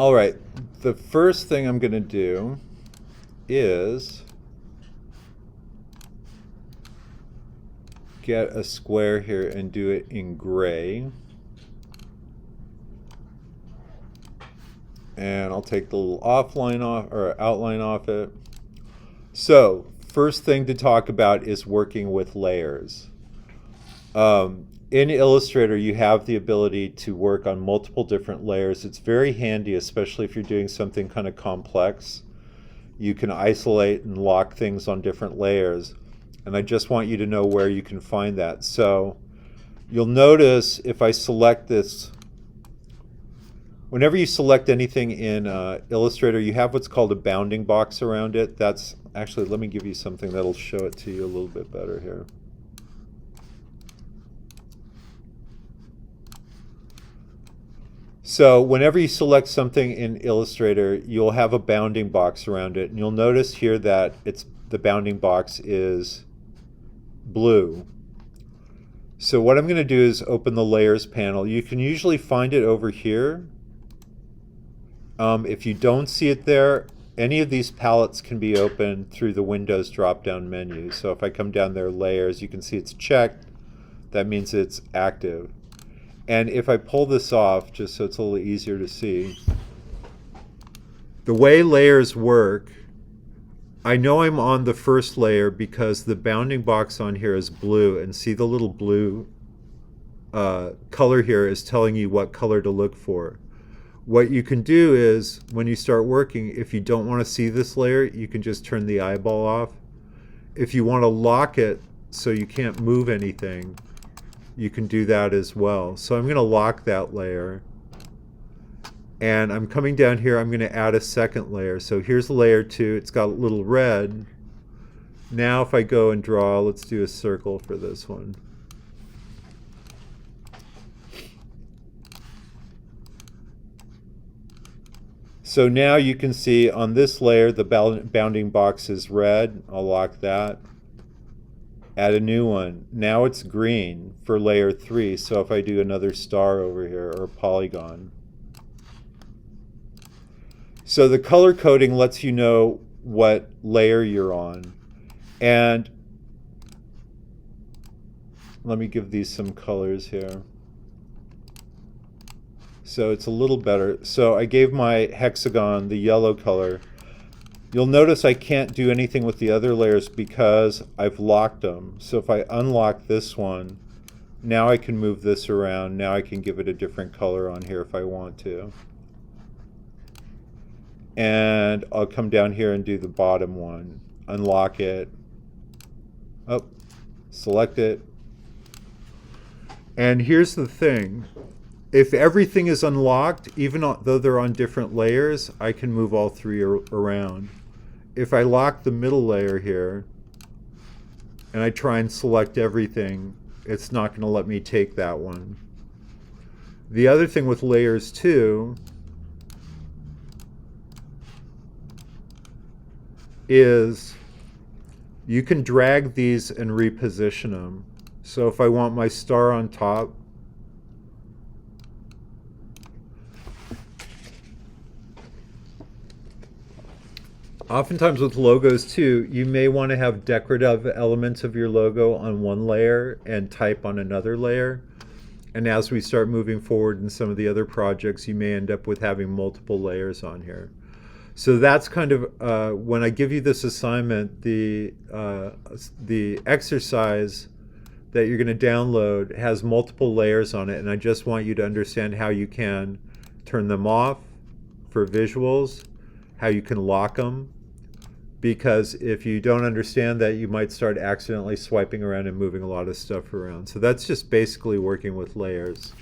All right, the first thing I'm going to do is get a square here and do it in gray. And I'll take the little offline off or outline off it. So first thing to talk about is working with layers. In Illustrator, you have the ability to work on multiple different layers. It's very handy, especially if you're doing something kind of complex. You can isolate and lock things on different layers. And I just want you to know where you can find that. So you'll notice if I select this, whenever you select anything in Illustrator, you have what's called a bounding box around it. That's actually, let me give you something that'll show it to you a little bit better here. So whenever you select something in Illustrator, you'll have a bounding box around it. And you'll notice here that the bounding box is blue. So what I'm going to do is open the Layers panel. You can usually find it over here. If you don't see it there, any of these palettes can be opened through the Windows drop-down menu. So if I come down there, Layers, you can see it's checked. That means it's active. And if I pull this off, just so it's a little easier to see, the way layers work, I know I'm on the first layer because the bounding box on here is blue, and see the little blue color here is telling you what color to look for. What you can do is, when you start working, if you don't want to see this layer, you can just turn the eyeball off. If you want to lock it so you can't move anything, you can do that as well. So I'm going to lock that layer. And I'm coming down here, I'm going to add a second layer. So here's layer 2, it's got a little red. Now if I go and draw, let's do a circle for this one. So now you can see on this layer the bounding box is red. I'll lock that. Add a new one. Now it's green for layer 3. So if I do another star over here or a polygon. So the color coding lets you know what layer you're on. And let me give these some colors here. So it's a little better. So I gave my hexagon the yellow color. You'll notice I can't do anything with the other layers because I've locked them. So if I unlock this one, now I can move this around. Now I can give it a different color on here if I want to. And I'll come down here and do the bottom one. Unlock it. Oh, select it. And here's the thing. If everything is unlocked, even though they're on different layers, I can move all three around. If I lock the middle layer here, and I try and select everything, it's not going to let me take that one. The other thing with layers too is you can drag these and reposition them. So if I want my star on top, oftentimes with logos too, you may want to have decorative elements of your logo on one layer and type on another layer. And as we start moving forward in some of the other projects, you may end up with having multiple layers on here. So that's kind of, when I give you this assignment, the exercise that you're going to download has multiple layers on it, and I just want you to understand how you can turn them off for visuals, how you can lock them, because if you don't understand that, you might start accidentally swiping around and moving a lot of stuff around. So that's just basically working with layers.